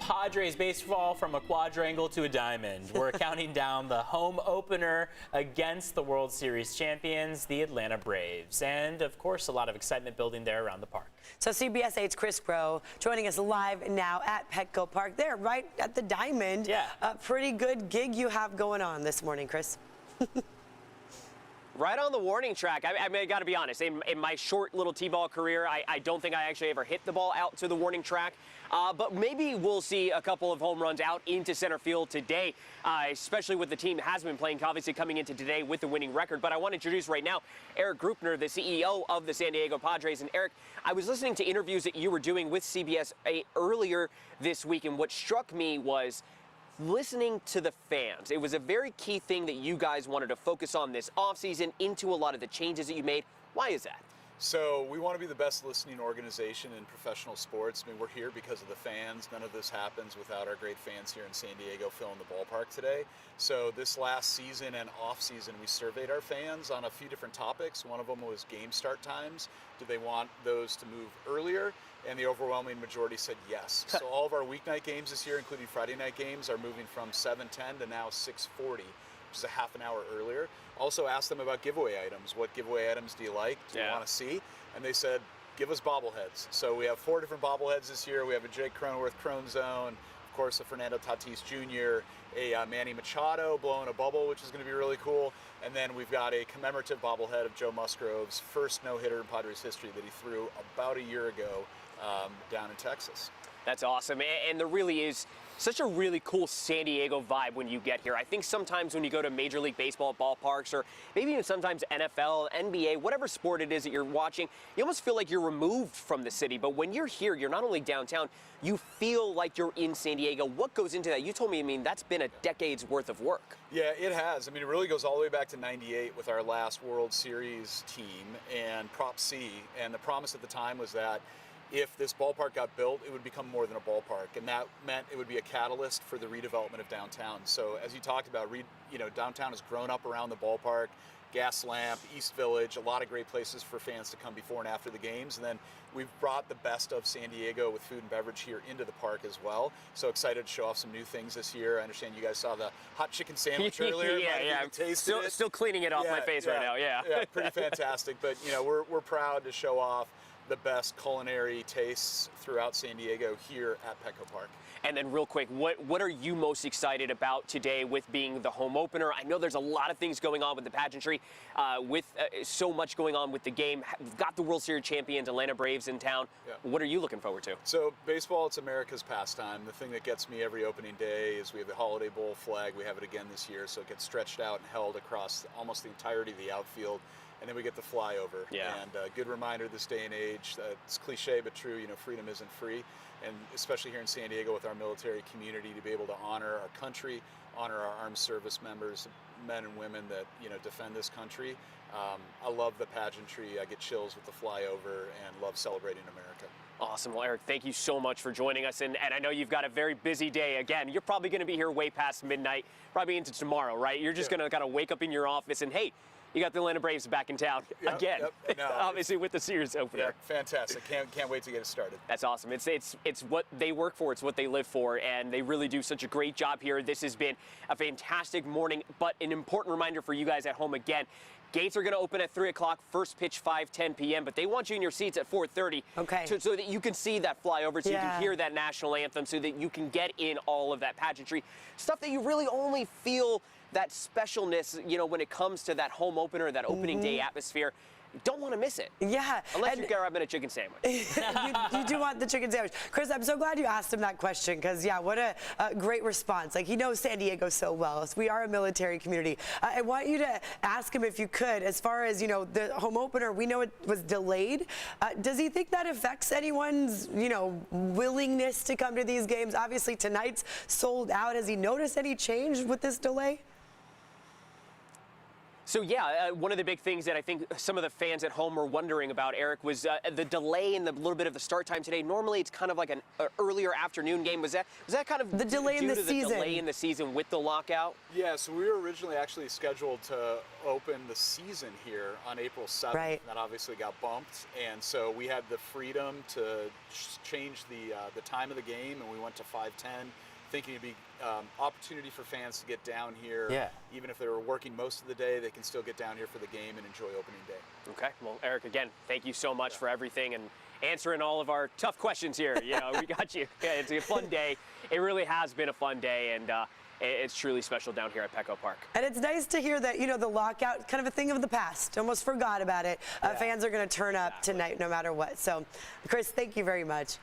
Padres baseball from a quadrangle to a diamond. We're counting down the home opener against the World Series champions, the Atlanta Braves. And, of course, a lot of excitement building there around the park. So CBS 8's Chris Groh joining us live now at Petco Park. There, right at the diamond. Yeah. A pretty good gig you have going on this morning, Chris. Right on the warning track. I mean, I got to be honest. In my short little T-ball career, I don't think I actually ever hit the ball out to the warning track. But maybe we'll see a couple of home runs out into center field today, especially with the team that has been playing, obviously coming into today with the winning record. But I want to introduce right now Erik Greupner, the CEO of the San Diego Padres. And Erik, I was listening to interviews that you were doing with CBS 8 earlier this week, and what struck me was listening to the fans. It was a very key thing that you guys wanted to focus on this offseason into a lot of the changes that you made. Why is that? So we want to be the best listening organization in professional sports. I mean, we're here because of the fans. None of this happens without our great fans here in San Diego filling the ballpark today. So this last season and off season, we surveyed our fans on a few different topics. One of them was game start times. Do they want those to move earlier? And the overwhelming majority said yes. So all of our weeknight games this year, including Friday night games, are moving from 7:10 to now 6:40. Which is a half an hour earlier. Also asked them about giveaway items. What giveaway items do you like? Do you want to see? And they said, give us bobbleheads. So we have 4 different bobbleheads this year. We have a Jake Cronenworth Crone Zone, of course a Fernando Tatis Jr., a Manny Machado blowing a bubble, which is going to be really cool. And then we've got a commemorative bobblehead of Joe Musgrove's first no-hitter in Padres history that he threw about a year ago down in Texas. That's awesome. And there really is such a really cool San Diego vibe when you get here. I think sometimes when you go to Major League Baseball ballparks, or maybe even sometimes NFL, NBA, whatever sport it is that you're watching, you almost feel like you're removed from the city. But when you're here, you're not only downtown, you feel like you're in San Diego. What goes into that? You told me, I mean, that's been a decade's worth of work. Yeah, it has. I mean, it really goes all the way back to '98 with our last World Series team and Prop C. And the promise at the time was that if this ballpark got built, it would become more than a ballpark, and that meant it would be a catalyst for the redevelopment of downtown. So as you talked about, downtown has grown up around the ballpark, Gas Lamp, East Village, a lot of great places for fans to come before and after the games. And then we've brought the best of San Diego with food and beverage here into the park as well. So excited to show off some new things this year. I understand you guys saw the hot chicken sandwich earlier. yeah. Still cleaning it off my face right now. Yeah, pretty fantastic. But we're proud to show off the best culinary tastes throughout San Diego here at Petco Park. And then real quick, what are you most excited about today with being the home opener? I know there's a lot of things going on with the pageantry, with so much going on with the game. We've got the World Series champions, Atlanta Braves in town. Yeah. What are you looking forward to? So baseball, it's America's pastime. The thing that gets me every opening day is we have the Holiday Bowl flag. We have it again this year, so it gets stretched out and held across almost the entirety of the outfield. And then we get the flyover. Yeah. And a good reminder this day and age, it's cliche but true, freedom isn't free. And especially here in San Diego with our military community, to be able to honor our country, honor our armed service members, men and women that defend this country. I love the pageantry. I get chills with the flyover and love celebrating America. Awesome. Well, Erik, thank you so much for joining us. And I know you've got a very busy day. Again, you're probably going to be here way past midnight, probably into tomorrow, right? You're just going to kind of wake up in your office and, hey, you got the Atlanta Braves back in town again, obviously with the series opener. Yeah, fantastic. Can't wait to get it started. That's awesome. It's what they work for. It's what they live for, and they really do such a great job here. This has been a fantastic morning, but an important reminder for you guys at home again. Gates are going to open at 3 o'clock, first pitch 5:10 p.m., but they want you in your seats at 4:30 so that you can see that flyover, so you can hear that national anthem, so that you can get in all of that pageantry. Stuff that you really only feel that specialness, when it comes to that home opener, that opening day atmosphere. Don't want to miss it. Yeah. Unless you grab in a chicken sandwich. you do want the chicken sandwich. Chris, I'm so glad you asked him that question because, what a great response. Like, he knows San Diego so well. So we are a military community. I want you to ask him, if you could, as far as, the home opener, we know it was delayed. Does he think that affects anyone's, willingness to come to these games? Obviously, tonight's sold out. Has he noticed any change with this delay? So yeah, one of the big things that I think some of the fans at home were wondering about, Eric, was the delay in the little bit of the start time today. Normally it's kind of like an earlier afternoon game. Was that kind of the delay in the season? The delay in the season with the lockout? Yeah, so we were originally actually scheduled to open the season here on April 7th. Right. That obviously got bumped, and so we had the freedom to change the time of the game, and we went to 5:10. Thinking it'd be opportunity for fans to get down here. Yeah. Even if they were working most of the day, they can still get down here for the game and enjoy opening day. Okay. Well, Eric, again, thank you so much for everything and answering all of our tough questions here. You know, we got you. Yeah, it's a fun day. It really has been a fun day, and it's truly special down here at Petco Park. And it's nice to hear that, you know, the lockout, kind of a thing of the past. Almost forgot about it. Fans are going to turn up tonight no matter what. So, Chris, thank you very much.